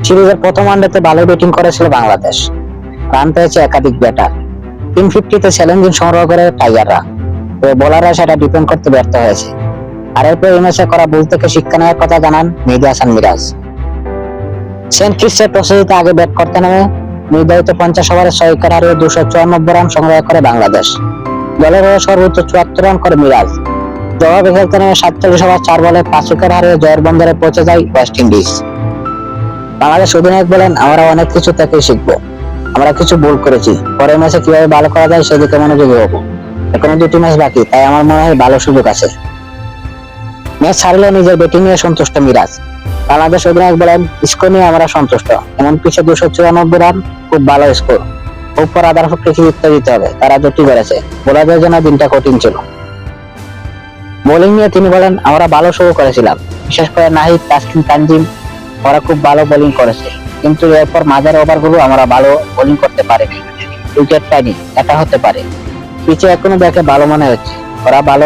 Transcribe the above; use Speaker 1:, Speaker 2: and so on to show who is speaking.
Speaker 1: সিরিজের প্রথম ওয়ানডেতে ভালো ব্যাটিং করেছিল বাংলাদেশ, রান পেয়েছে একাধিক ব্যাটার। 350-তে চ্যালেঞ্জিং সংগ্রহ করে টাইগাররা, তবে বোলাররা সেটা ডিফেন্ড করতে ব্যর্থ হয়েছে। আর এরপর এই ম্যাচে করা ভুল থেকে শিক্ষা নেওয়ার কথা জানান মেহেদী হাসান মিরাজ। সেন্ট কিটসের টসে জিতে আগে ব্যাট করতে নেমে নির্ধারিত 50 ওভারে 6 উইকেট হারিয়ে 294 রান সংগ্রহ করে বাংলাদেশ। দলের হয়ে সর্বোচ্চ 74 রান করে মিরাজ। জবাবে খেলতে নেমে 47 ওভার 4 বলে 5 উইকেট হারিয়ে জয়ের বন্দরে পৌঁছে যায় ওয়েস্ট ইন্ডিজ। বাংলাদেশ অধিনায়ক বলেন, আমরা অনেক কিছু থেকে শিখবো, আমরা কিছু ভুল করেছি, পরের ম্যাচে কিভাবে ভালো করা যায় সেদিকে মনোযোগী হবো। এখনো 2টি ম্যাচ বাকি, তাই আমার মনে হয় ভালো সুযোগ আছে। ম্যাচ হারলেও নিজের ব্যাটিং নিয়ে সন্তুষ্ট মিরাজ। বাংলাদেশ অধিনায়ক বলেন, স্কোর নিয়ে আমরা সন্তুষ্ট, এমন পিছে 294 রান খুব ভালো স্কোর। উপর আদার কৃতিত্ব দিতে হবে, তারা জুটি করেছে, বোলারদের জন্য দিনটা কঠিন ছিল। বোলিং নিয়ে তিনি বলেন, আমরা ভালো শুরু করেছিলাম, বিশেষ করে নাহিদ, তাসকিন, তানজিম, ওরা খুব ভালো বোলিং করেছে, কিন্তু এরপর মাঝারি ওভারগুলো আমরা ভালো বোলিং করতে পারিনি, উইকেট পাইনি, এটা হতে পারে। পিছে এখনো দেখে ভালো মনে হচ্ছে, ওরা ভালো